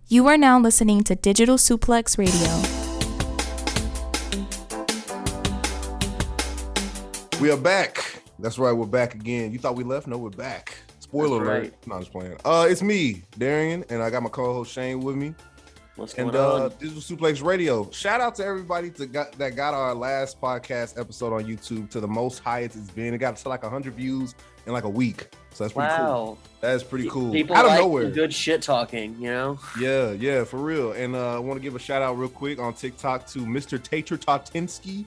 You are now listening to Digital Suplex Radio. We are back. That's right, we're back again. You thought we left? No, we're back. Spoiler alert. Right. No, I'm just playing. It's me, Darian, and I got my co-host Shane with me. What's going on? Digital Suplex Radio. Shout out to everybody that got our last podcast episode on YouTube to the most highest it's been. It got to like 100 views in like a week. So that's pretty cool. That's pretty cool. People out of nowhere. Good shit talking, you know? Yeah, for real. And I want to give a shout out real quick on TikTok to Mr. Tater Tatinsky.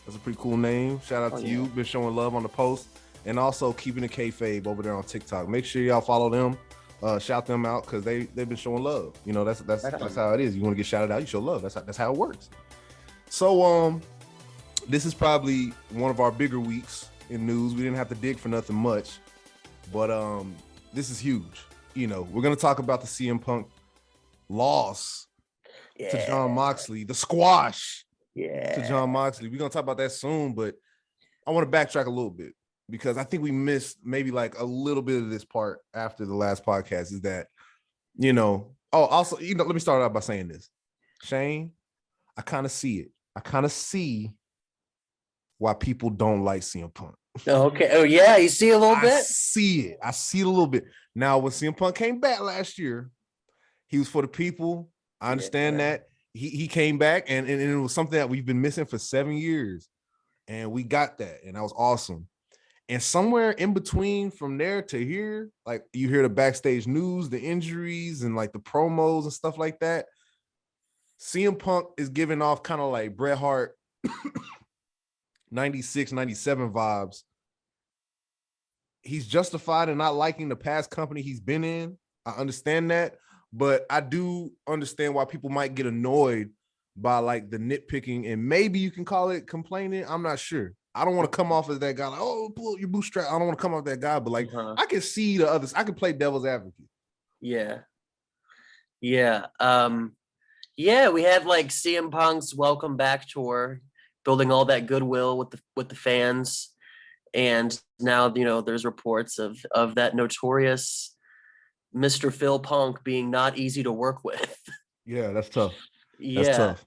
That's a pretty cool name. Shout out to you. Been showing love on the post. And also keeping the kayfabe over there on TikTok. Make sure y'all follow them. Shout them out because they've been showing love. You know, that's how it is. You want to get shouted out, you show love. That's how it works. So this is probably one of our bigger weeks in news. We didn't have to dig for nothing much. But this is huge. You know, we're gonna talk about the CM Punk loss to JON MOXLEY, the squash to JON MOXLEY. We're gonna talk about that soon, but I want to backtrack a little bit because I think we missed maybe like a little bit of this part after the last podcast. Is that, you know? Oh, also, you know, let me start out by saying this, Shane. I kind of see it. I kind of see why people don't like CM Punk. Okay. Oh yeah, you see a little bit. I see it a little bit. Now, when CM Punk came back last year, he was for the people. I understand that. He came back and it was something that we've been missing for 7 years. And we got that. And that was awesome. And somewhere in between from there to here, like you hear the backstage news, the injuries and like the promos and stuff like that. CM Punk is giving off kind of like Bret Hart 96, 97 vibes. He's justified in not liking the past company he's been in. I understand that, but I do understand why people might get annoyed by like the nitpicking, and maybe you can call it complaining. I'm not sure. I don't want to come off as that guy like, oh, pull your bootstrap. I don't want to come off that guy, but like I can see the others. I can play devil's advocate. Yeah. We had like CM Punk's welcome back tour, building all that goodwill with the fans. And now, you know, there's reports of that notorious Mr. Phil Punk being not easy to work with. Yeah, that's tough. That's tough.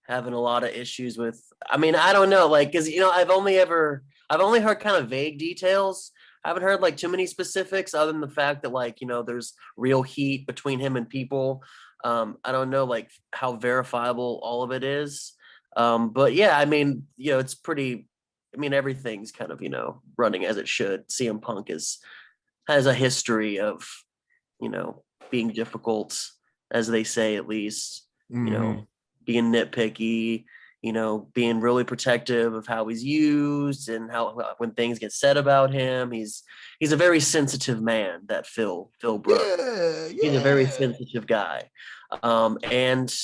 Having a lot of issues with, I mean, I don't know, like, because, you know, I've only heard kind of vague details. I haven't heard like too many specifics other than the fact that, like, you know, there's real heat between him and people. I don't know like how verifiable all of it is. But yeah, I mean, you know, it's pretty, I mean, everything's kind of, you know, running as it should. CM Punk has a history of, you know, being difficult, as they say, at least, you know, being nitpicky, you know, being really protective of how he's used and how, when things get said about him, he's a very sensitive man, that Phil Brooks. He's a very sensitive guy. And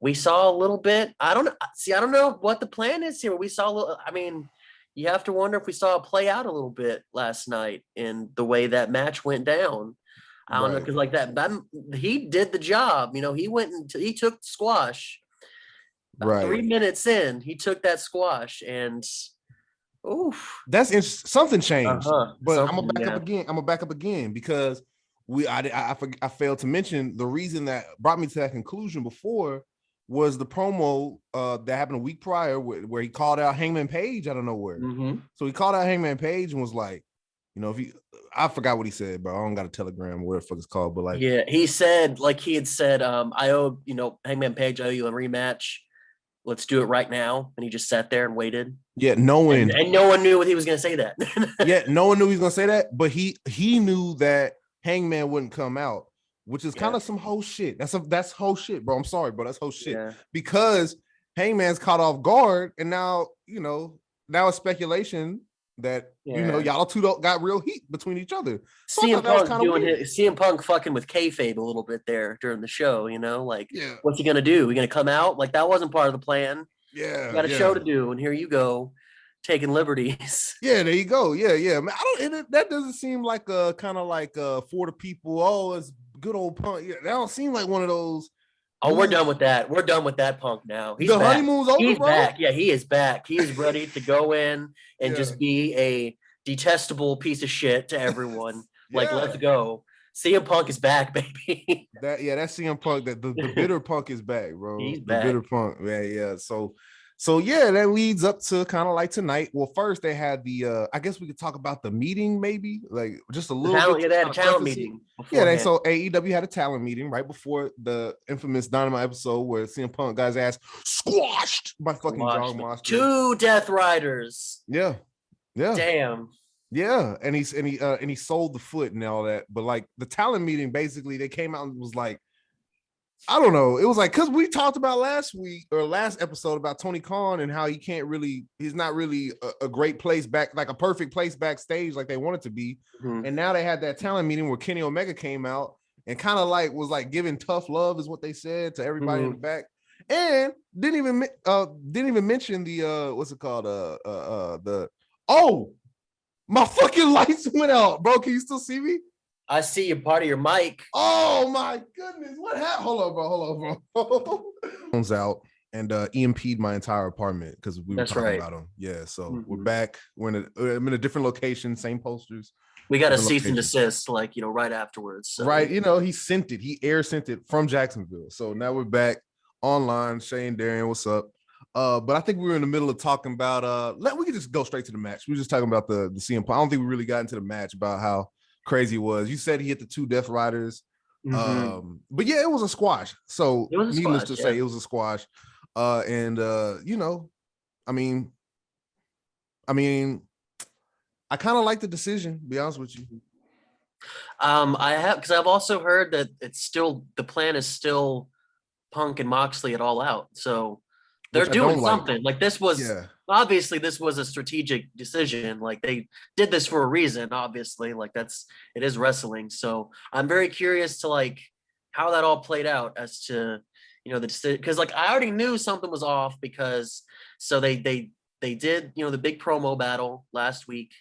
we saw a little bit. I don't know what the plan is here. We saw a little, I mean, you have to wonder if we saw it play out a little bit last night in the way that match went down. I don't know, because like that, he did the job. You know, he took the squash. About 3 minutes in, he took that squash, and that's something changed. But I'm gonna back up again. I'm gonna back up again because I failed to mention the reason that brought me to that conclusion before was the promo that happened a week prior where he called out Hangman Page out of nowhere. So he called out Hangman Page and was like, you know, I forgot what he said, bro. I don't got a telegram, whatever the fuck it's called, but like, yeah, he said, like he had said, I owe, you know, Hangman Page, I owe you a rematch. Let's do it right now. And he just sat there and waited. Yeah, knowing, and no one knew what he was going to say that. Yeah, no one knew he was going to say that, but he knew that Hangman wouldn't come out, which is kind of some whole shit. That's whole shit, bro. I'm sorry, bro. That's whole shit because Hangman's caught off guard, and now, you know, now it's speculation that you know y'all two got real heat between each other. So CM Punk fucking with kayfabe a little bit there during the show, you know, like what's he gonna do? He gonna come out? Like that wasn't part of the plan. Yeah, got a show to do, and here you go, taking liberties. Yeah, there you go. Yeah. Man, that doesn't seem like a kind of like for the people. Oh, it's good old Punk. Yeah, that don't seem like one of those. Oh, we're done with that. We're done with that Punk now. He's the back. Honeymoon's over, He's bro. back. Yeah, he is back. He is ready to go in and just be a detestable piece of shit to everyone. Like, let's go. CM Punk is back, baby. That's CM Punk. That the bitter Punk is back, bro. He's the back. bitter Punk. Yeah. So yeah, that leads up to kind of like tonight. Well, first they had the I guess we could talk about the meeting, maybe like just a little bit. They had a talent meeting. So AEW had a talent meeting right before the infamous Dynamite episode where CM Punk got his ass squashed by fucking JON MOXLEY. 2 Death Riders. Yeah. Damn. Yeah, and he sold the foot and all that. But like the talent meeting, basically, they came out and was like, I don't know. It was like, because we talked about last episode about Tony Khan and how he's not really a great place back, like a perfect place backstage like they want it to be. Mm-hmm. And now they had that talent meeting where Kenny Omega came out and kind of like was like giving tough love is what they said to everybody in the back. And didn't even mention the what's it called? My fucking lights went out, bro. Can you still see me? I see you part of your mic. Oh my goodness. What happened? Hold on, bro. Phone's out and EMP'd my entire apartment because we were talking about him. Yeah, so we're back. I'm in a different location, same posters. We got a cease and desist, like, right afterwards. So. Right, he sent it. He air sent it from Jacksonville. So now we're back online. Shane Darian, what's up? But I think we were in the middle of talking about we could just go straight to the match. We were just talking about the CM Punk. I don't think we really got into the match about how crazy it was. You said he hit the 2 Death Riders. But yeah, it was a squash. So needless to say, it was a squash. I kind of like the decision, to be honest with you. Because I've also heard that the plan is still Punk and Moxley at All Out. So they're doing something. Like this was obviously this was a strategic decision. Like they did this for a reason, obviously. Like it is wrestling. So I'm very curious to like how that all played out as to the decision. Because like I already knew something was off because they did the big promo battle last week.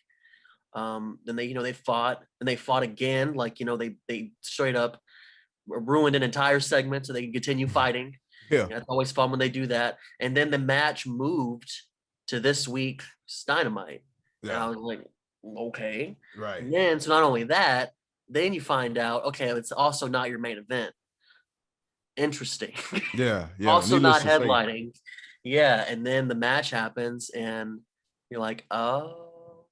Then they fought and they fought again. Like they straight up ruined an entire segment so they can continue fighting. Yeah, it's always fun when they do that. And then the match moved to this week's Dynamite. Yeah. And I was like, okay. Right. And then, so not only that, then you find out, okay, it's also not your main event. Interesting. Yeah. Also not headlining. Yeah. And then the match happens and you're like, oh,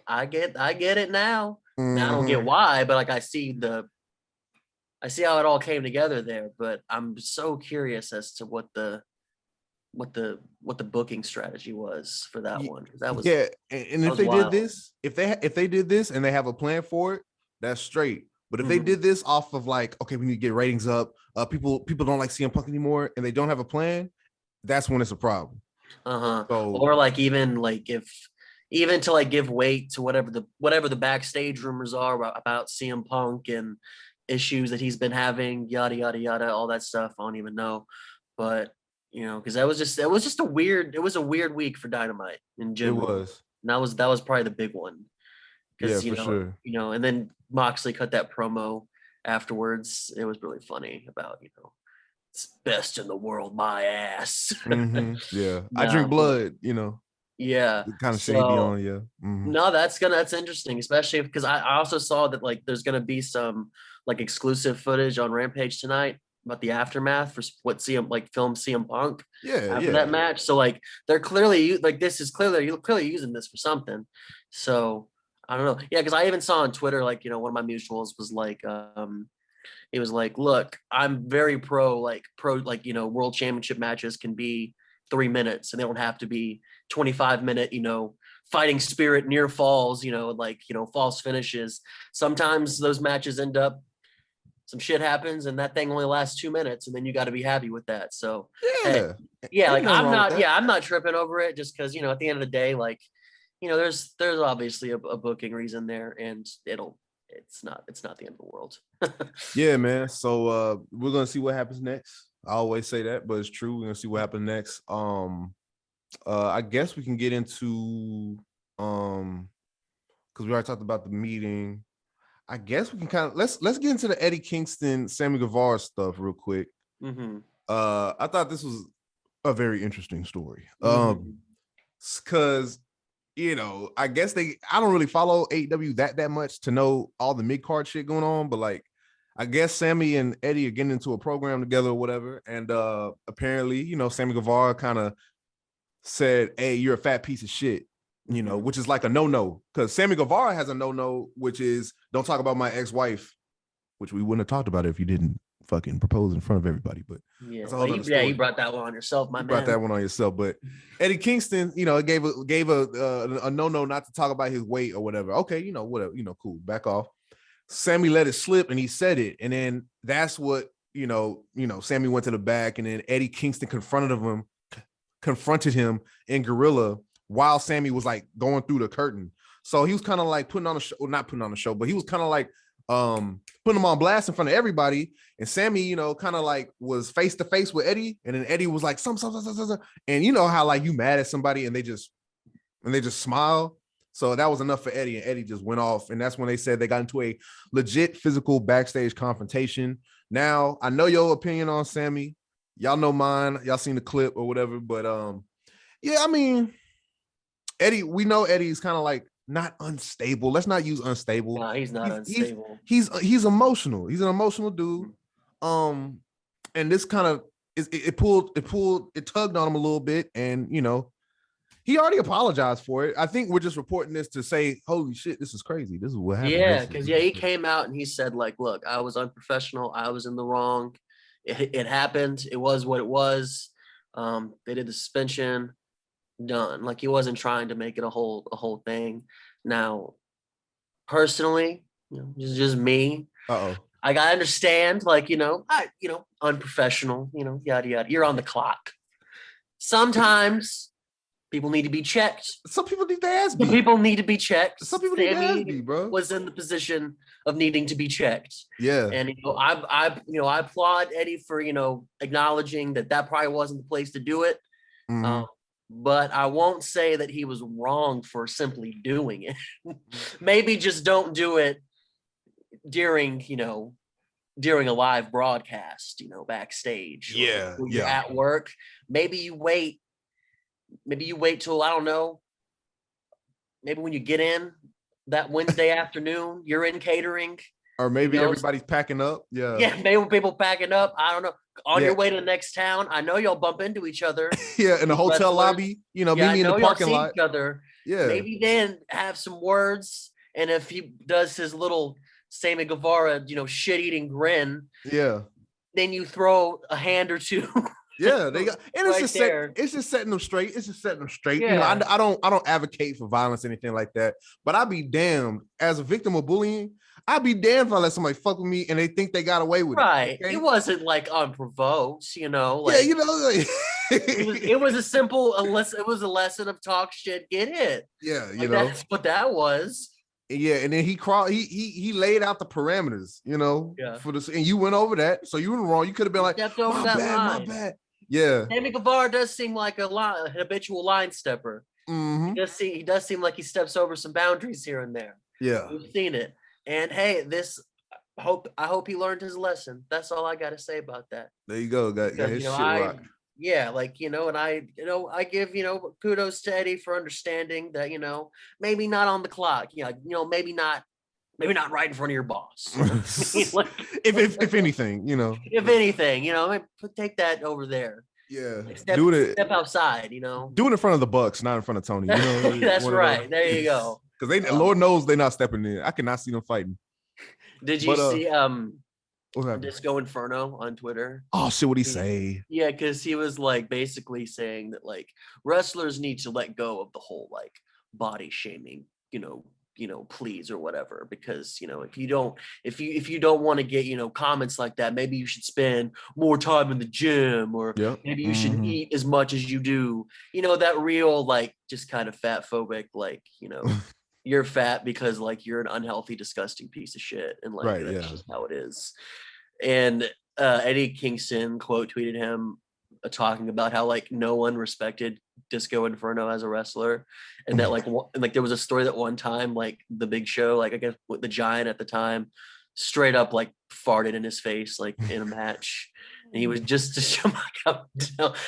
I get it now. Mm-hmm. Now I don't get why, but like I see how it all came together there, but I'm so curious as to what the booking strategy was for that one. That was and if they wild. Did this, if they did this and they have a plan for it, that's straight. But if they did this off of like, okay, we need to get ratings up, people don't like CM Punk anymore, and they don't have a plan, that's when it's a problem. So, or like even to like give weight to whatever the backstage rumors are about CM Punk and issues that he's been having, yada yada yada, all that stuff. I don't even know, but because it was a weird week for Dynamite in general. It was, and that was probably the big one. Yeah, for sure. And then Moxley cut that promo afterwards. It was really funny about it's best in the world, my ass. Yeah, I drink blood. Yeah, kind of shady on you. No, that's interesting, especially because I also saw that like there's gonna be some like exclusive footage on Rampage tonight about the aftermath for what film CM Punk after that match. So like they're clearly clearly using this for something. So I don't know. Yeah, because I even saw on Twitter like one of my mutuals was like it was like, look, I'm very pro world championship matches can be 3 minutes and they don't have to be 25-minute, fighting spirit near falls, false finishes. Sometimes those matches end up, some shit happens and that thing only lasts 2 minutes and then you got to be happy with that. So I'm not tripping over it just because, at the end of the day, like, there's obviously a booking reason there and it's not the end of the world. Yeah, man. So we're going to see what happens next. I always say that, but it's true. We're going to see what happens next. I guess we can get into because we already talked about the meeting. I guess we can kind of let's get into the Eddie Kingston, Sammy Guevara stuff real quick. I thought this was a very interesting story. Because I guess I don't really follow AEW that much to know all the mid-card shit going on, but like I guess Sammy and Eddie are getting into a program together or whatever. And apparently, you know, Sammy Guevara kind of said, hey, you're a fat piece of shit, you know, which is like a no-no. Because Sammy Guevara has a no-no, which is don't talk about my ex-wife, which we wouldn't have talked about it if you didn't fucking propose in front of everybody. But Yeah, that's a whole other story. yeah, you brought that one on yourself, my man. Brought that one on yourself. But Eddie Kingston, you know, gave a no-no not to talk about his weight or whatever. Okay, you know, whatever, you know, cool, back off. Sammy let it slip and he said it. And then that's what, you know, Sammy went to the back and then Eddie Kingston confronted him in Gorilla while Sammy was like going through the curtain. So he was kind of like putting on a show, not putting on a show, but he was kind of like putting him on blast in front of everybody. And Sammy, you know, kind of like was face to face with Eddie. And then Eddie was like, some. And you know how like you mad at somebody and they just smile. So that was enough for Eddie, and Eddie just went off. And that's when they said they got into a legit physical backstage confrontation. Now, I know your opinion on Sammy. Y'all know mine. Y'all seen the clip or whatever. But yeah, I mean, Eddie, we know Eddie's kind of like not unstable. Let's not use unstable. No, he's not unstable. He's emotional. He's an emotional dude. And this kind of it tugged on him a little bit, and you know. He already apologized for it. I think we're just reporting this to say, holy shit, this is crazy. This is what happened. Yeah, because he came out and he said, like, look, I was unprofessional. I was in the wrong. It happened. It was what it was. They did the suspension. Done. Like he wasn't trying to make it a whole thing. Now, personally, you know, just me. I understand, like, unprofessional, yada yada. You're on the clock. Sometimes people need to be checked. Some people need their ass beat. Some people need to be checked. Some people need their ass beat, bro. Was in the position of needing to be checked. Yeah. And I applaud Eddie for acknowledging that probably wasn't the place to do it. Mm-hmm. But I won't say that he was wrong for simply doing it. Maybe just don't do it during a live broadcast, backstage. Yeah. When you're at work. Maybe you wait till, I don't know, maybe when you get in that Wednesday afternoon, you're in catering. Or maybe everybody's packing up. Yeah. Yeah, maybe people packing up. I don't know. On your way to the next town, I know y'all bump into each other. Yeah, in the hotel lobby, meet me in the parking lot. Each other. Yeah. Maybe then have some words. And if he does his little Sammy Guevara, shit-eating grin. Yeah. Then you throw a hand or two. Yeah, they got, and it's right just setting them straight. It's just setting them straight. Yeah. I don't advocate for violence or anything like that. But I'd be damned as a victim of bullying. I'd be damned if I let somebody fuck with me and they think they got away with it. Right. Okay? It wasn't like unprovoked, Like, it was a simple. It was a lesson of talk shit, get hit. Yeah, that's what that was. Yeah, and then he laid out the parameters, for this, and you went over that, so you were wrong. You could have been like, my bad. Yeah. Sammy Guevara does seem like a habitual line stepper. Mm-hmm. He does seem like he steps over some boundaries here and there. Yeah. We've seen it. And hey, I hope he learned his lesson. That's all I got to say about that. There you go. Got his shit rock. Yeah, and I give, kudos to Eddie for understanding that, maybe not on the clock. Maybe not right in front of your boss. if anything, If anything, take that over there. Yeah. Step outside, Do it in front of the Bucks, not in front of Tony. That's right. There you go. Because Lord knows they're not stepping in. I cannot see them fighting. Did you see Disco Inferno on Twitter? Oh shit, what'd he say? Yeah, because he was like basically saying that like wrestlers need to let go of the whole like body shaming, please or whatever, because if you don't want to get comments like that, maybe you should spend more time in the gym, or maybe you should eat as much as you do, that real like just kind of fat phobic, like you're fat because like you're an unhealthy, disgusting piece of shit, and like that's just how it is. And Eddie Kingston quote tweeted him talking about how like no one respected Disco Inferno as a wrestler, and that like there was a story that one time like the Big Show, like I guess the Giant at the time, straight up like farted in his face like in a match, and he was just to show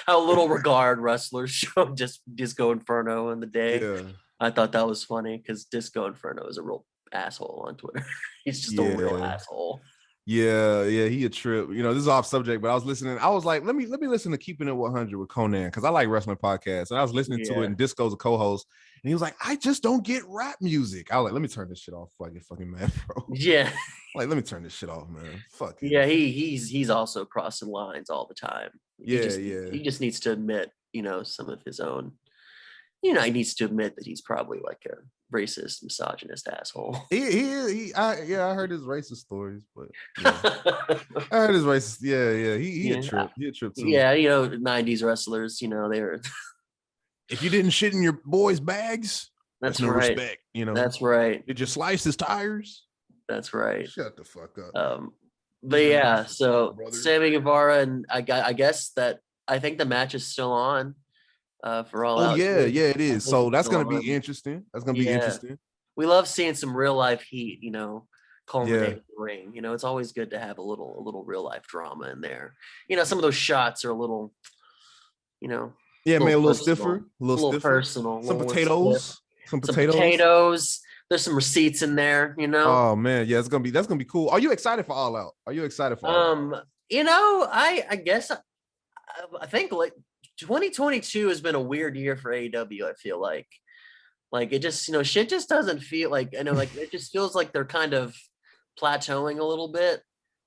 how little regard wrestlers showed just Disco Inferno in the day. Yeah. I thought that was funny because Disco Inferno is a real asshole on Twitter. He's just a real asshole. Yeah, he a trip. You know, this is off subject, but I was listening. I was like, let me listen to Keeping It 100 with Conan because I like wrestling podcasts. And I was listening to it, and Disco's a co-host, and he was like, I just don't get rap music. I was like, let me turn this shit off before I get fucking mad, bro. Yeah. Like, let me turn this shit off, man. Fuck it. Yeah, he's also crossing lines all the time. He just needs to admit, some of his own. He needs to admit that he's probably like a racist, misogynist asshole. I heard his racist stories, but I heard his racist. Yeah. He a trip. He a trip too. Yeah, 90s wrestlers, they're. If you didn't shit in your boys' bags, that's no right. respect. That's right. Did you slice his tires? That's right. Shut the fuck up. But yeah, so Sammy Guevara, and I guess that I think the match is still on. For all. Oh yeah, it is. So that's gonna be interesting. That's gonna be interesting. We love seeing some real life heat, culminate in the ring. It's always good to have a little real life drama in there. Some of those shots are a little, Yeah, maybe a little stiffer, a little stiffer. Personal. Some potatoes. Some potatoes. There's some receipts in there, Oh man, yeah, that's gonna be cool. Are you excited for All Out? Are you excited for All Out? I guess I think like 2022 has been a weird year for AEW. I feel like it just, shit just doesn't feel like, it just feels like they're kind of plateauing a little bit.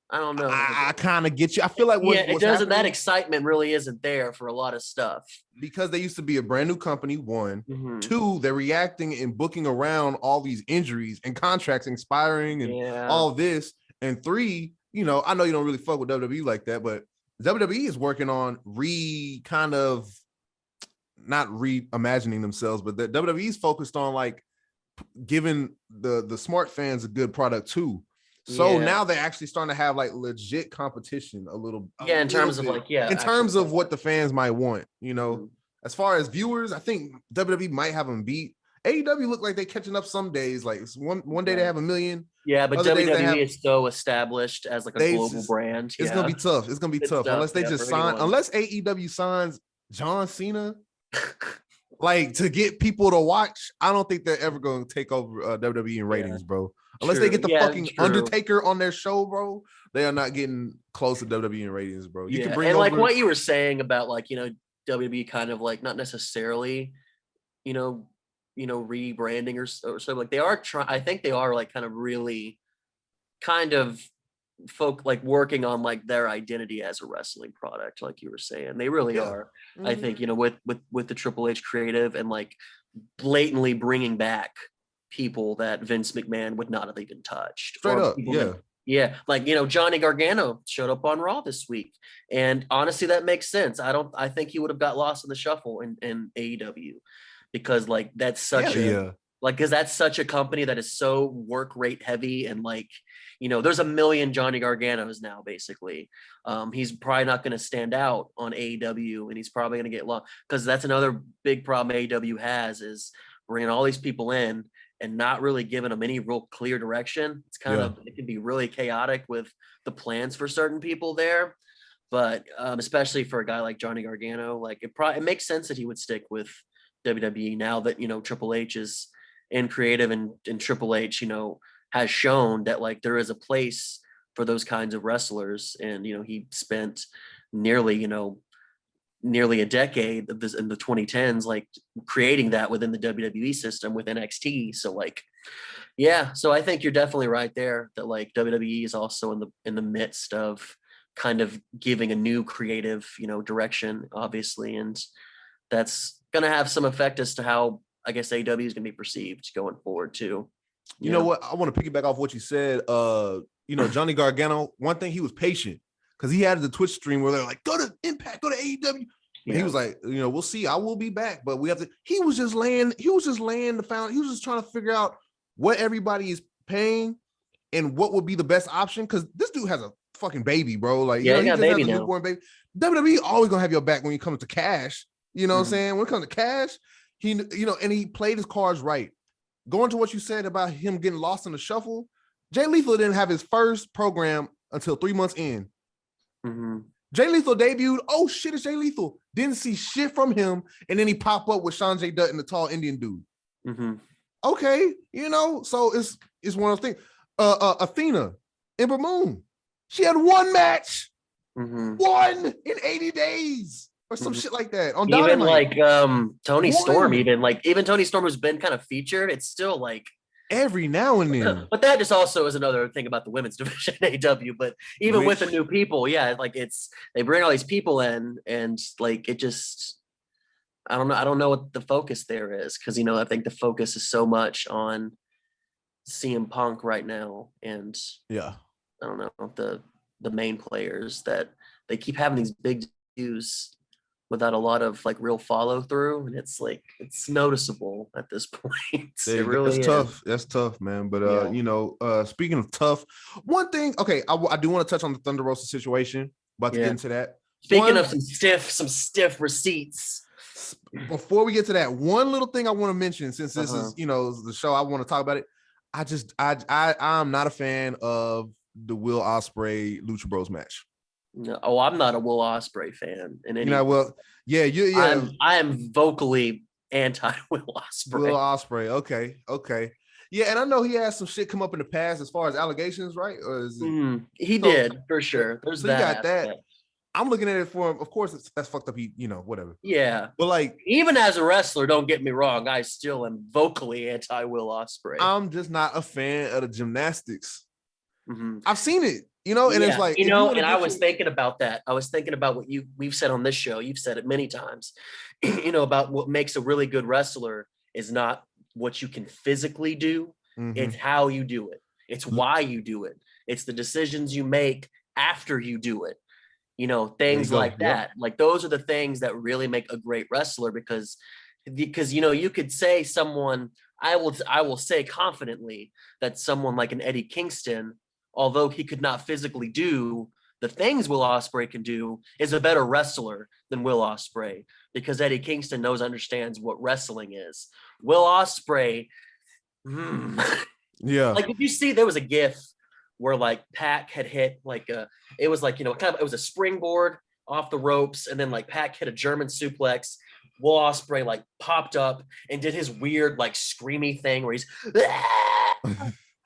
I don't know. I kind of get you. I feel like it doesn't. That excitement really isn't there for a lot of stuff because they used to be a brand new company. One, mm-hmm. Two, they're reacting and booking around all these injuries and contracts expiring and all this. And three, I know you don't really fuck with WWE like that, but WWE is working on not reimagining themselves, but the WWE is focused on like giving the smart fans a good product too. So now they're actually starting to have like legit competition a little. Yeah, in terms of in terms of what the fans might want, as far as viewers, I think WWE might have them beat. AEW look like they're catching up some days. Like one day they have 1 million. Yeah, but WWE is so established as like a global brand. It's gonna be tough. It's gonna be tough unless they just sign. Unless AEW signs John Cena, like to get people to watch. I don't think they're ever going to take over WWE in ratings, bro. Unless they get the fucking Undertaker on their show, bro, they are not getting close to WWE in ratings, bro. You can bring and like what you were saying about like WWE kind of like not necessarily, rebranding or so like they are trying. I think they are like kind of really kind of like working on like their identity as a wrestling product, like you were saying. They really are. Mm-hmm. I think with the Triple H creative and like blatantly bringing back people that Vince McMahon would not have even touched. Straight up, like Johnny Gargano showed up on Raw this week, and honestly, that makes sense. I think he would have got lost in the shuffle in AEW because like that's such because that's such a company that is so work rate heavy and like there's 1 million Johnny Garganos now basically. He's probably not going to stand out on AEW, and he's probably going to get lost because that's another big problem AEW has is bringing all these people in and not really giving them any real clear direction. It's kind of, it can be really chaotic with the plans for certain people there. But especially for a guy like Johnny Gargano, like it makes sense that he would stick with WWE now that, Triple H is in creative and Triple H, has shown that like there is a place for those kinds of wrestlers. And, he spent nearly a decade of this in the 2010s, like creating that within the WWE system with NXT. So like, so I think you're definitely right there that like WWE is also in the midst of kind of giving a new creative, direction, obviously. And that's going to have some effect as to how I guess AEW is going to be perceived going forward too. You know what? I want to piggyback off what you said. Johnny Gargano, one thing, he was patient because he had the Twitch stream where they're like, go to Impact, go to AEW. He was like, we'll see. I will be back, but we have to. He was just laying the found. He was just trying to figure out what everybody is paying and what would be the best option. Because this dude has a fucking baby, bro. Like, he got a baby now. Newborn baby. WWE always gonna have your back when you come to cash. You know what I'm saying? When it comes to cash, and he played his cards right. Going to what you said about him getting lost in the shuffle, Jay Lethal didn't have his first program until 3 months in. Mm-hmm. Jay Lethal debuted. Oh shit, it's Jay Lethal. Didn't see shit from him, and then he popped up with Sean J. Dutton, the tall Indian dude. Mm-hmm. Okay, so it's one of those things. Athena, Ember Moon. She had one match, Mhm. one in 80 days or some shit like that on Even Dynamite. like Tony Storm, One. even Tony Storm who's been kind of featured, it's still like Every now and then. but that just also is another thing about the women's division in AEW. But even with the new people, yeah, like they bring all these people in, and like it just I don't know what the focus there is, because I think the focus is so much on CM Punk right now, and Yeah, I don't know the main players that they keep having these big debuts without a lot of like real follow through, and it's like it's noticeable at this point. It really that's is. tough. That's tough, man. But speaking of tough, one thing. Okay, I do want to touch on the Thunder Rosa situation. About to get into that. Speaking of some stiff receipts. Before we get to that, one little thing I want to mention, since this is the show, I want to talk about it. I'm not a fan of the Will Ospreay Lucha Bros match. No, I'm not a Will Ospreay fan. I am vocally anti Will Ospreay. Will Ospreay, okay, yeah, and I know he has some shit come up in the past as far as allegations, right? Or is it, he did for sure. There's so that. You got that. I'm looking at it for him. Of course, that's fucked up. He, whatever. Yeah, but like, even as a wrestler, don't get me wrong, I still am vocally anti Will Ospreay. I'm just not a fan of the gymnastics. I've seen it. And it's like, and I was thinking about that. I was thinking about what we've said on this show. You've said it many times, about what makes a really good wrestler is not what you can physically do. It's how you do it. It's why you do it. It's the decisions you make after you do it. Things like that. Like those are the things that really make a great wrestler, because you could say someone, I will say confidently that someone like an Eddie Kingston, although he could not physically do the things Will Ospreay can do, is a better wrestler than Will Ospreay, because Eddie Kingston understands what wrestling is. Will Ospreay, yeah. Like, did you see there was a GIF where like Pac had hit like it was like, it was a springboard off the ropes, and then like Pac hit a German suplex. Will Ospreay like popped up and did his weird like screamy thing where he's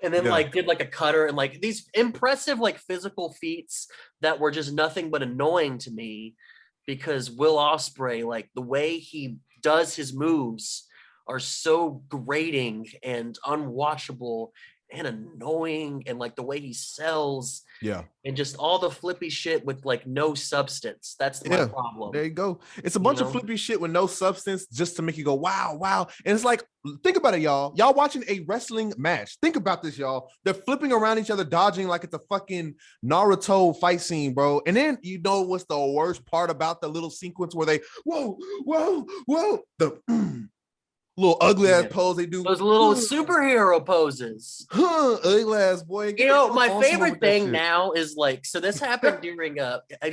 and then like did like a cutter, and like these impressive like physical feats that were just nothing but annoying to me, because Will Ospreay, like the way he does his moves are so grating and unwatchable and annoying, and like the way he sells, and just all the flippy shit with like no substance. That's my problem. There you go. It's a bunch of flippy shit with no substance just to make you go wow. And it's like, think about it, y'all watching a wrestling match. Think about this, y'all. They're flipping around each other, dodging like it's a fucking Naruto fight scene, bro. And then what's the worst part about the little sequence where they whoa the little ugly ass pose they do. Those little superhero poses. Ugly ass boy. My favorite thing now is like, so this happened during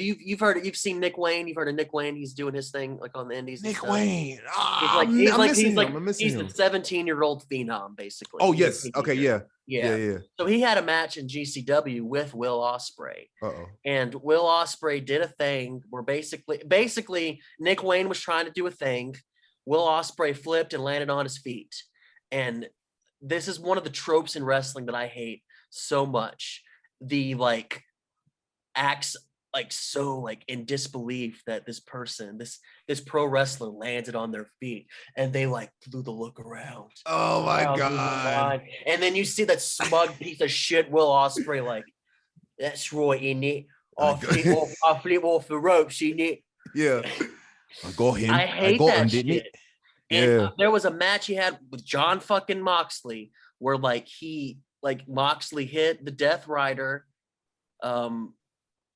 you've seen Nick Wayne. You've heard of Nick Wayne. He's doing his thing like on the indies. Nick Wayne. He's the 17-year-old phenom, basically. Oh, yes. Okay, yeah. So he had a match in GCW with Will Ospreay. And Will Ospreay did a thing where basically Nick Wayne was trying to do a thing. Will Ospreay flipped and landed on his feet. And this is one of the tropes in wrestling that I hate so much. The like acts like so like in disbelief that this person, this pro wrestler landed on their feet, and they like flew the look around. Oh my God. And then you see that smug piece of shit Will Ospreay like, that's right, in it. I'll flip off the ropes, in it. Yeah. I got him. I hate that shit. And there was a match he had with John fucking Moxley where like Moxley hit the Death Rider, and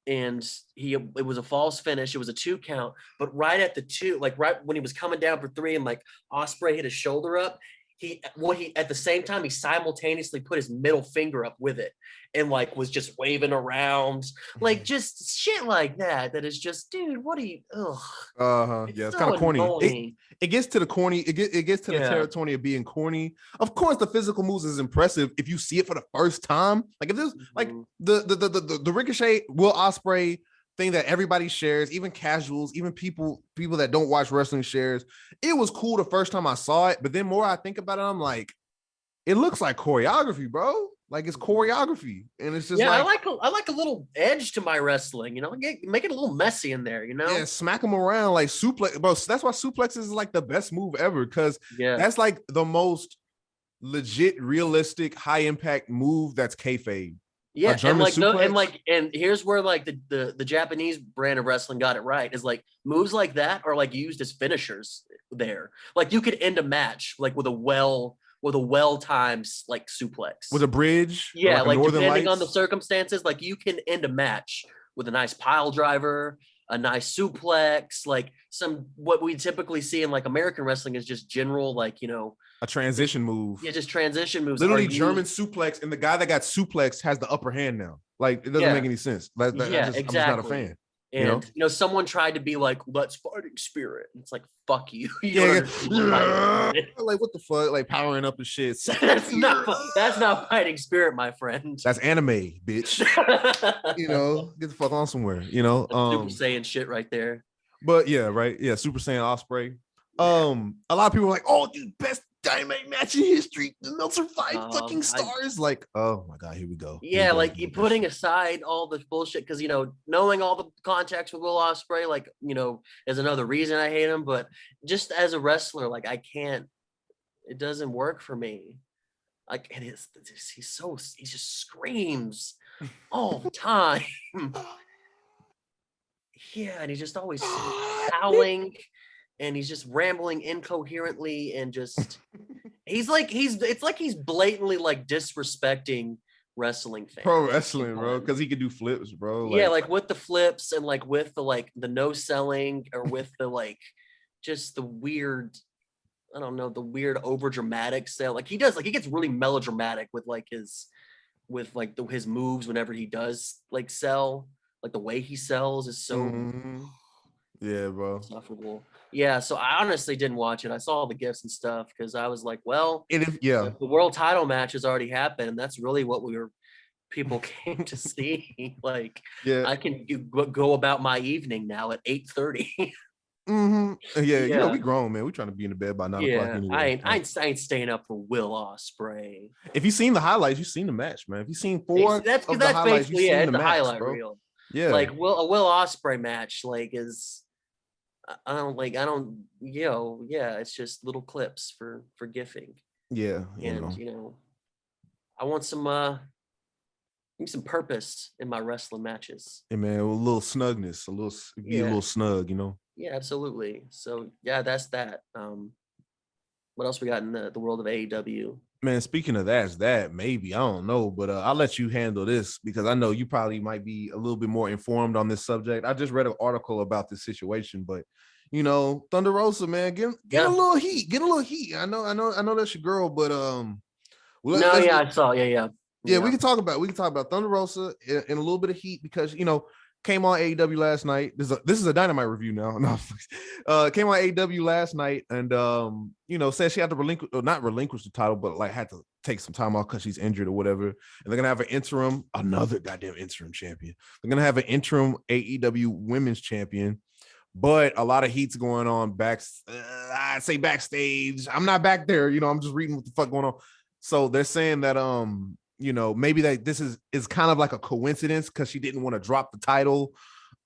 it was a false finish. It was a 2 count, but right at the 2, like right when he was coming down for 3, and like Ospreay hit his shoulder up, he at the same time he simultaneously put his middle finger up with it and like was just waving around, like just shit like that is just, dude, what are you it's kind of corny. It gets to the corny, it gets to the territory of being corny. Of course the physical moves is impressive if you see it for the first time. Like if this like the Ricochet Will Ospreay thing that everybody shares, even casuals, even people that don't watch wrestling shares. It was cool the first time I saw it, but then more I think about it, I'm like, it looks like choreography, bro. Like it's choreography, and it's just I like a little edge to my wrestling. You know, make it a little messy in there. You know, yeah, smack them around like suplex, bro. That's why suplexes is like the best move ever, because that's like the most legit, realistic, high impact move. That's kayfabe. Yeah, A German suplex. and here's where like the Japanese brand of wrestling got it right, is like moves like that are like used as finishers there. Like you could end a match like with a well timed like suplex. With a bridge. Yeah, like depending on the Lights. circumstances, like you can end a match with a nice pile driver, a nice suplex, like what we typically see in like American wrestling is just general, like, you know, A transition move. yeah, just transition moves. Literally German suplex, and the guy that got suplexed has the upper hand now. Like it doesn't make any sense. Exactly. I'm just not a fan. And you know, someone tried to be like, let's fighting spirit. It's like, fuck you. Like what the fuck? Like powering up and shit. that's not fighting spirit, my friend. That's anime, bitch. You know, get the fuck on somewhere, you know. Super Saiyan shit right there. But yeah, right. Yeah, Super Saiyan Osprey. A lot of people are like, oh, dude, best Dynamite match in history. The Meltzer 5 fucking stars. Like, oh my god, here we go. Yeah, like you putting aside all the bullshit, because you know, knowing all the contacts with Will Ospreay, like, you know, is another reason I hate him. But just as a wrestler, like I can't. It doesn't work for me. Like it is. He just screams all the time. Yeah, and he's just always howling. And he's just rambling incoherently, and just it's like he's blatantly like disrespecting wrestling fans. Pro wrestling, bro, because he can do flips, bro. Like, yeah, like with the flips and like with the no selling, or with the like just the weird, I don't know, the weird over dramatic sell. Like he gets really melodramatic with like his moves whenever he does like sell. Like the way he sells is so yeah, bro, insufferable. Yeah, so I honestly didn't watch it. I saw all the gifts and stuff because I was like, well, the world title match has already happened, and that's really what people came to see. Like, I can go about my evening now at 8:30. Yeah, you know, we grown, man. We trying to be in the bed by 9 o'clock anyway. I ain't staying up for Will Ospreay. If you've seen the highlights, you've seen the match, man. If you've seen that's basically the highlight reel. Yeah, like a Will Ospreay match, like is. It's just little clips for gifting. Yeah. And you know, I want some purpose in my wrestling matches. Hey man, a little snugness, a little snug, you know? Yeah, absolutely. So yeah, that's that. What else we got in the world of AEW? Man, speaking of that maybe, I don't know, but I'll let you handle this because I know you probably might be a little bit more informed on this subject. I just read an article about this situation, but you know, Thunder Rosa, man, get a little heat, I know that's your girl, but I saw, yeah. We can talk about Thunder Rosa in a little bit of heat because you know. Came on AEW last night. This is a Dynamite review now. No, came on AEW last night and you know, said she had to not relinquish the title, but like had to take some time off because she's injured or whatever. And they're gonna have another goddamn interim champion. They're gonna have an interim AEW women's champion, but a lot of heat's going on I'd say backstage. I'm not back there, you know. I'm just reading what the fuck going on. So they're saying that you know, maybe that this is kind of like a coincidence because she didn't want to drop the title.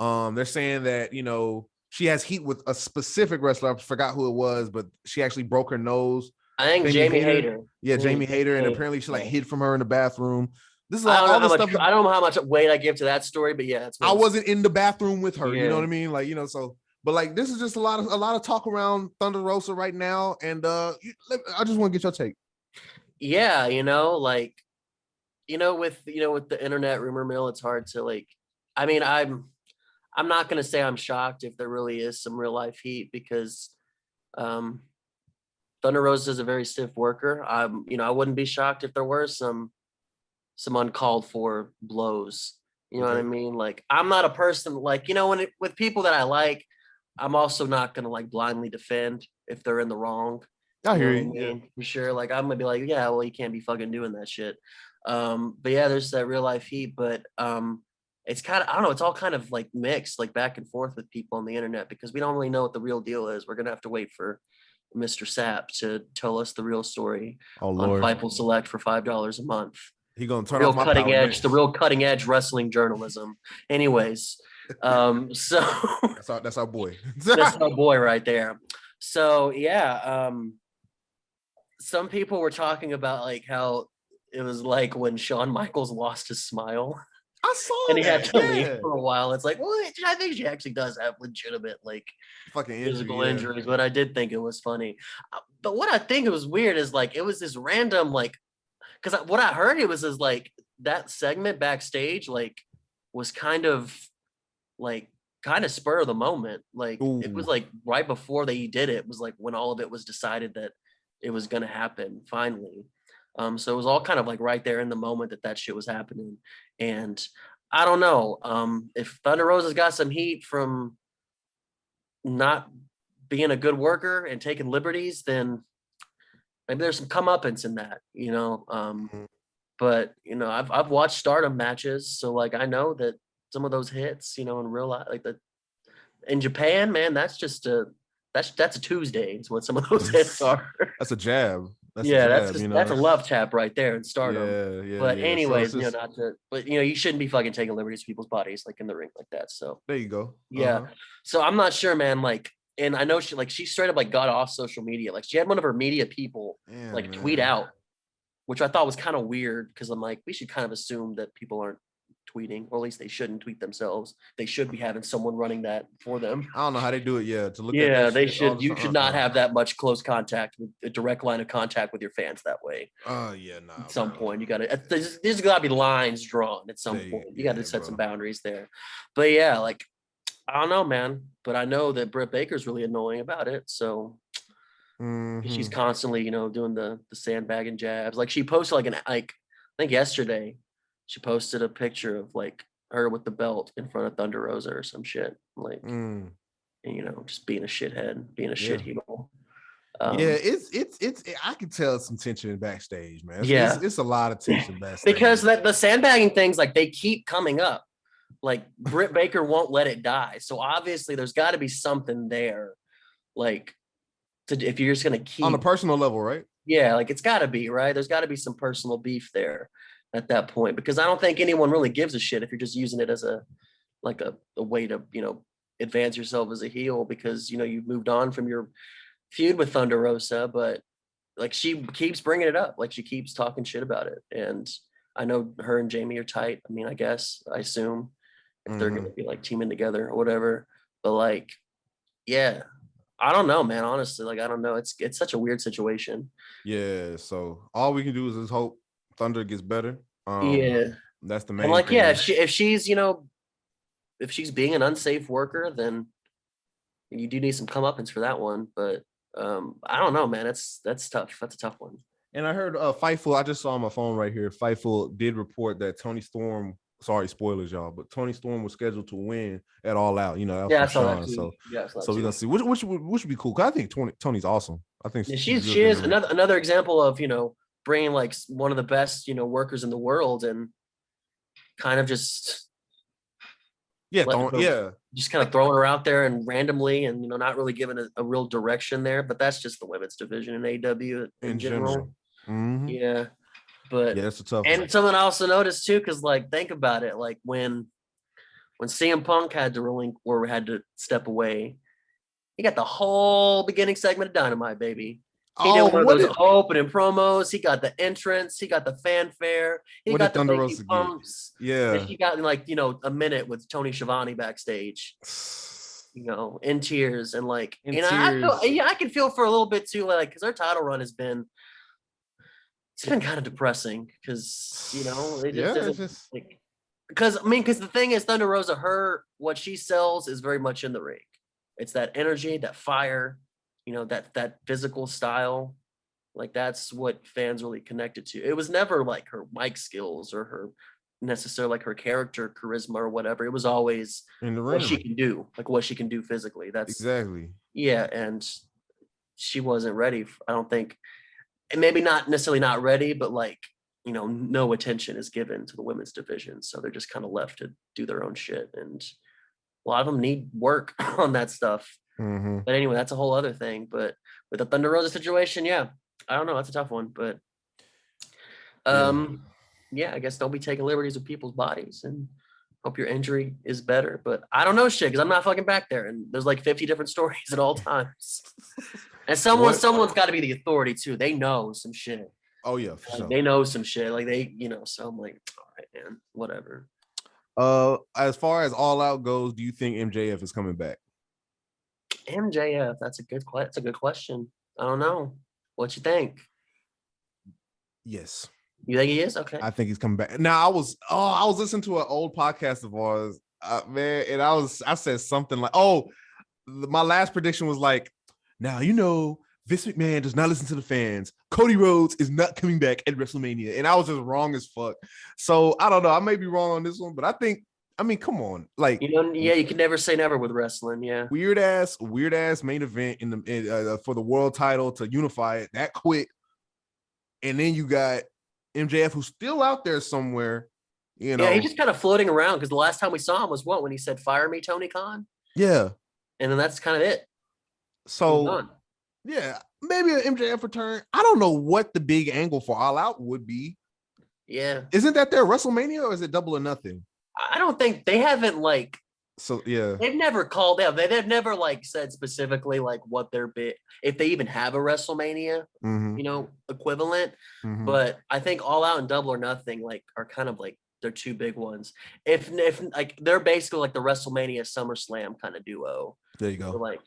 They're saying that, you know, she has heat with a specific wrestler. I forgot who it was, but she actually broke her nose. I think Jamie Hayter. Yeah, Jamie Hayter. And apparently she like hid from her in the bathroom. This is I don't know how much weight I give to that story, but yeah. I wasn't in the bathroom with her. You know what I mean? Like, you know, so, but like, this is just a lot of talk around Thunder Rosa right now. And I just want to get your take. Yeah, you know, like, with the internet rumor mill, it's hard to like. I mean, I'm not gonna say I'm shocked if there really is some real life heat because Thunder Rosa is a very stiff worker. I wouldn't be shocked if there were some uncalled for blows. You know what I mean? Like, I'm not a person like, you know, with people that I like, I'm also not gonna like blindly defend if they're in the wrong. I hear you. Yeah, for sure. Like, I'm gonna be like, yeah, well, you can't be fucking doing that shit. But yeah, there's that real life heat, but it's kind of, I don't know, it's all kind of like mixed, like back and forth with people on the internet because we don't really know what the real deal is. We're gonna have to wait for Mr. Sapp to tell us the real story on Fightful Select for $5 a month. He gonna turn off my cutting power, edge, the real cutting edge wrestling journalism. Anyways, so that's our boy. that's our boy right there. So yeah, some people were talking about like how it was like when Shawn Michaels lost his smile. I saw and he that. had to leave for a while. It's like, well, I think she actually does have legitimate like fucking physical injuries, but I did think it was funny. But what I think it was weird is like it was this random like, because what I heard it was is like that segment backstage like was kind of spur of the moment. Like it was like right before they did it was like when all of it was decided that it was gonna happen finally. So it was all kind of like right there in the moment that shit was happening. And I don't know if Thunder Rosa's got some heat from not being a good worker and taking liberties, then maybe there's some comeuppance in that, you know. But you know, I've watched Stardom matches, so like I know that some of those hits, you know, in real life, like in Japan, man, that's just that's a Tuesday is what some of those hits are. That's a jab. That's that's a love tap right there in Stardom. Yeah. But anyways, so just, but you know, you shouldn't be fucking taking liberties with people's bodies like in the ring like that. So there you go. Yeah. So I'm not sure, man. Like, and I know she straight up like got off social media. Like she had one of her media people tweet out, which I thought was kind of weird because I'm like, we should kind of assume that people aren't tweeting, or at least they shouldn't tweet themselves. They should be having someone running that for them. I don't know how they do it. Yeah, to look at that they shit, should. You should not have that much close contact with a direct line of contact with your fans that way. At some point, you got to. There's got to be lines drawn at some point. You got to set some boundaries there. But yeah, like I don't know, man. But I know that Britt Baker's really annoying about it. So she's constantly, you know, doing the sandbagging jabs. Like she posted I think yesterday. She posted a picture of like her with the belt in front of Thunder Rosa or some shit, like, and, you know, just being a shithead, being a shitheel. It's I can tell some tension backstage, man. It's a lot of tension backstage because the sandbagging things like they keep coming up. Like Britt Baker won't let it die, so obviously there's got to be something there, like if you're just gonna keep on a personal level, right? Yeah, like it's got to be right. There's got to be some personal beef there at that point, because I don't think anyone really gives a shit if you're just using it as a way to, you know, advance yourself as a heel, because, you know, you've moved on from your feud with Thunder Rosa, but like she keeps bringing it up, like she keeps talking shit about it. And I know her and Jamie are tight. I mean, I assume if they're gonna be like teaming together or whatever, but like, yeah, I don't know, man. Honestly, like I don't know. It's such a weird situation. Yeah. So all we can do is just hope Thunder gets better. That's the main. And like, thing. yeah, if she's, you know, if she's being an unsafe worker, then you do need some comeuppance for that one. But I don't know, man. That's tough. That's a tough one. And I heard Fightful. I just saw on my phone right here. Fightful did report that Tony Storm. Sorry, spoilers, y'all. But Tony Storm was scheduled to win at All Out. You know, I saw that too. So we're gonna see which would be cool. Cause I think Tony's awesome. I think she is another example of, you know, bringing like one of the best, you know, workers in the world and kind of just just kind of throwing her out there and randomly, and, you know, not really giving a real direction there. But that's just the women's division in AEW in general. Yeah, but that's a tough and one. Something I also noticed too, because like think about it, like when CM Punk had to step away, he got the whole beginning segment of Dynamite, baby. He did one of those opening promos. He got the entrance. He got the fanfare. He got the Thunder Rosa pumps. Yeah. And he got like, you know, a minute with Tony Schiavone backstage, you know, in tears. And like, I can feel for a little bit too, like, because our title run has been, it's been kind of depressing because, you know, because the thing is, Thunder Rosa, what she sells is very much in the ring. It's that energy, that fire, you know, that physical style. Like that's what fans really connected to. It was never like her mic skills or her necessarily like her character charisma or whatever. It was always in the ring. What she can do, like what she can do physically. That's exactly. Yeah, and she wasn't ready. I don't think, and maybe not necessarily not ready, but like, you know, no attention is given to the women's division, so they're just kind of left to do their own shit, and a lot of them need work on that stuff. But anyway, that's a whole other thing. But with the Thunder Rosa situation, yeah, I don't know. That's a tough one. But yeah, I guess don't be taking liberties with people's bodies, and hope your injury is better. But I don't know shit because I'm not fucking back there, and there's like 50 different stories at all times. And someone's got to be the authority too. They know some shit. Oh yeah, for sure. They know some shit. Like they, so I'm like, all right, man, whatever. As far as All Out goes, do you think MJF is coming back? MJF, that's a good question. I don't know. What you think? Yes. You think he is? Okay. I think he's coming back. Now I was listening to an old podcast of ours, man, and I said something like, my last prediction was like, now Vince McMahon does not listen to the fans. Cody Rhodes is not coming back at WrestleMania, and I was just wrong as fuck. So I don't know. I may be wrong on this one, but I mean, come on, like you can never say never with wrestling. Yeah, weird ass main event for the world title to unify it that quick, and then you got MJF who's still out there somewhere. Yeah, he's just kind of floating around because the last time we saw him was when he said, "Fire me, Tony Khan." Yeah, and then that's kind of it. So yeah, maybe an MJF return. I don't know what the big angle for All Out would be. Yeah, isn't that their WrestleMania or is it Double or Nothing? I don't think they haven't like. So yeah, they've never called out. They've never like said specifically like what their bit, if they even have a WrestleMania, equivalent. Mm-hmm. But I think All Out and Double or Nothing like are kind of like their two big ones. If like they're basically like the WrestleMania SummerSlam kind of duo. There you go. So, like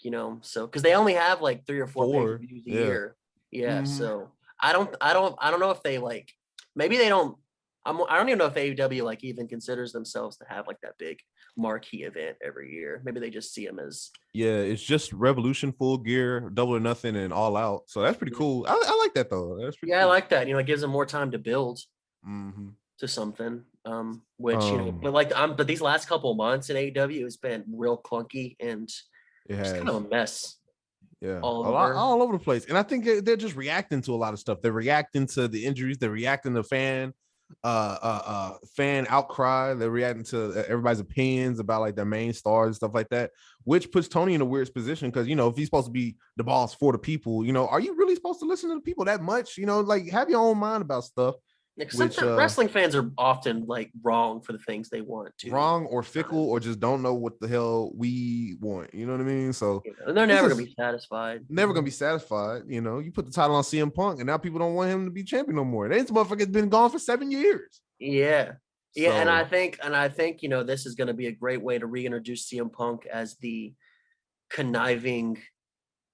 so because they only have like 3 or 4 pay-per-views a year. Yeah. Mm-hmm. So I don't know if they like maybe they don't. I don't even know if AEW like even considers themselves to have like that big marquee event every year. Maybe they just see them as it's just Revolution, Full Gear, Double or Nothing, and All Out. So that's pretty cool. I like that though. That's pretty cool. I like that. It gives them more time to build to something. But these last couple of months in AEW has been real clunky and it's kind of a mess. Yeah, all over the place. And I think they're just reacting to a lot of stuff. They're reacting to the injuries. They're reacting to fan outcry. They're reacting to everybody's opinions about like their main stars and stuff like that, which puts Tony in a weird position because if he's supposed to be the boss for the people, are you really supposed to listen to the people that much? Like have your own mind about stuff. Sometimes wrestling fans are often like wrong for the things they want to. Wrong or fickle or just don't know what the hell we want. You know what I mean? So and they're never gonna be satisfied. Never gonna be satisfied. You put the title on CM Punk and now people don't want him to be champion no more. This motherfucker's been gone for 7 years. Yeah. Yeah. So, and I think, this is gonna be a great way to reintroduce CM Punk as the conniving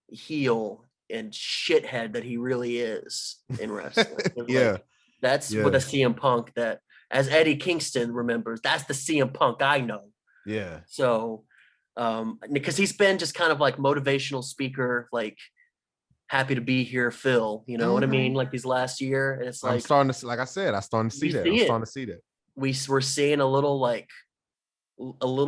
heel and shithead that he really is in wrestling. Yeah. That's with a CM Punk that, as Eddie Kingston remembers, that's the CM Punk I know. Yeah. So, because he's been just kind of like motivational speaker, like happy to be here, Phil. You know what I mean? Like these last year, and it's like I'm starting to see, like I said, I'm starting to see that. We're seeing a little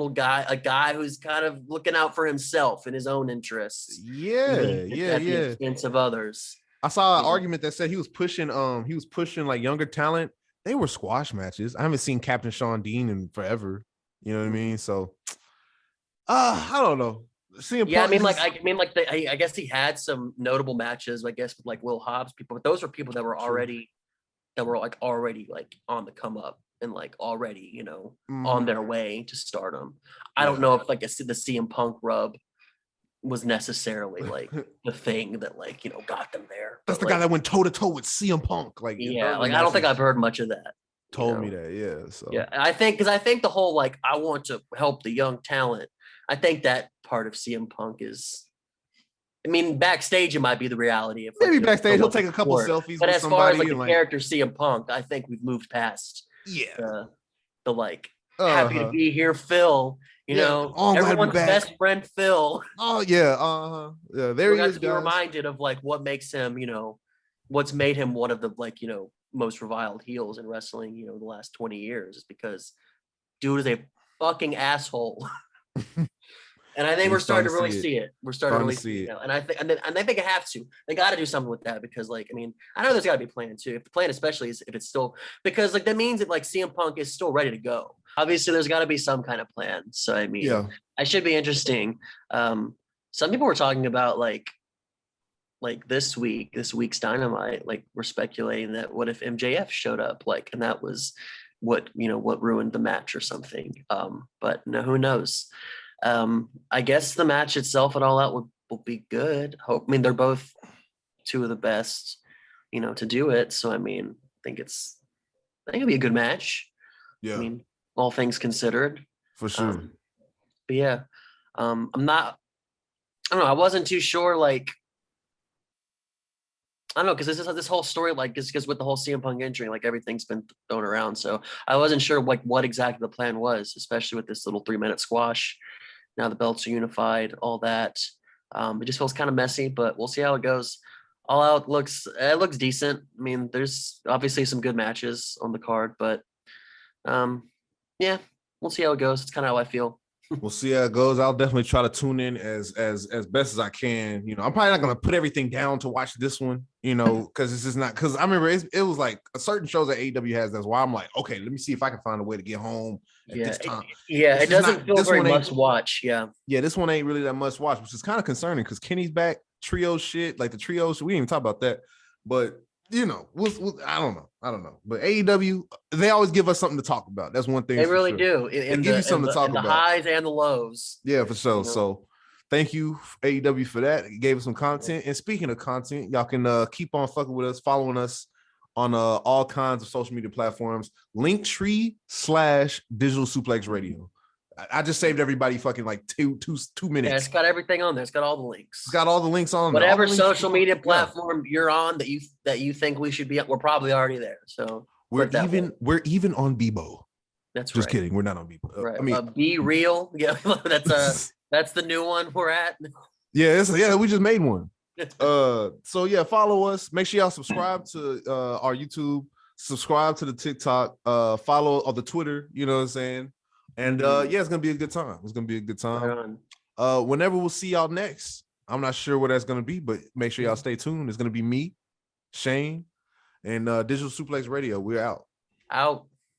guy, a guy who's kind of looking out for himself and his own interests. Yeah, at the expense of others. I saw an argument that said he was pushing like younger talent. They were squash matches. I haven't seen Captain Sean Dean in forever. You know what I mean? So I don't know. I guess he had some notable matches, I guess, with like Will Hobbs people, but those were people that were already like on the come up and like already, on their way to stardom. I don't know if like the CM Punk rub was necessarily like the thing that like got them there. That's the guy that went toe to toe with CM Punk. Like I don't think I've heard much of that. Told me that, So I think the whole like I want to help the young talent. I think that part of CM Punk is. I mean, backstage it might be the reality. Maybe backstage he'll take a couple selfies. But as far as like the character CM Punk, I think we've moved past. Yeah. The like happy to be here, Phil. Everyone's best friend Phil. Oh yeah, yeah. There he is. Be reminded of like what makes him, what's made him one of the like most reviled heels in wrestling. The last 20 years is because dude is a fucking asshole. And I think we're starting to really see it. We're starting to really see it. And I think, and I think it have to. They got to do something with that because, like, I mean, I know there's got to be a plan too. If the plan, especially, is if it's still because, like, that means that like CM Punk is still ready to go. Obviously, there's got to be some kind of plan. So I mean, I should be interesting. Some people were talking about like like this week's Dynamite, like we're speculating that what if MJF showed up, like, and that was what ruined the match or something. But no, who knows? I guess the match itself at All Out will be good. I mean, they're both two of the best, to do it. So I mean, I think it'll be a good match. Yeah. I mean, all things considered. For sure. But yeah, I don't know. I wasn't too sure, like, I don't know, because this whole story, like, is because with the whole CM Punk injury, like everything's been thrown around. So I wasn't sure like what exactly the plan was, especially with this little 3-minute squash. Now the belts are unified, all that. It just feels kind of messy, but we'll see how it goes. All Out looks decent. I mean, there's obviously some good matches on the card, but yeah, we'll see how it goes. It's kind of how I feel. We'll see how it goes. I'll definitely try to tune in as best as I can. I'm probably not gonna put everything down to watch this one, because it's just not. Because I remember it was like a certain shows that AEW has. That's why I'm like, okay, let me see if I can find a way to get home at this time. It doesn't feel very much watch. Yeah, this one ain't really that much watch, which is kind of concerning because Kenny's back, trio shit, like the trio shit. We didn't even talk about that, but I don't know. But AEW, they always give us something to talk about. That's one thing. They really do. They give you something to talk about. The highs and the lows. Yeah, for sure. So thank you, AEW, for that. It gave us some content. And speaking of content, y'all can keep on fucking with us, following us on all kinds of social media platforms. linktr.ee/digitalsuplexradio. I just saved everybody fucking like two minutes. Yeah, it's got everything on there. It's got all the links. It's got all the links on whatever social media platform you're on that you think we should be at. We're probably already there. So we're even on Bebo. That's just kidding. We're not on Bebo. Right. I mean, Be Real. Yeah, that's the new one we're at. Yeah, we just made one. So yeah, follow us. Make sure y'all subscribe to our YouTube. Subscribe to the TikTok. Follow on the Twitter. You know what I'm saying? And it's gonna be a good time. It's gonna be a good time. Whenever we'll see y'all next, I'm not sure where that's gonna be, but make sure y'all stay tuned. It's gonna be me, Shane, and Digital Suplex Radio. We're out.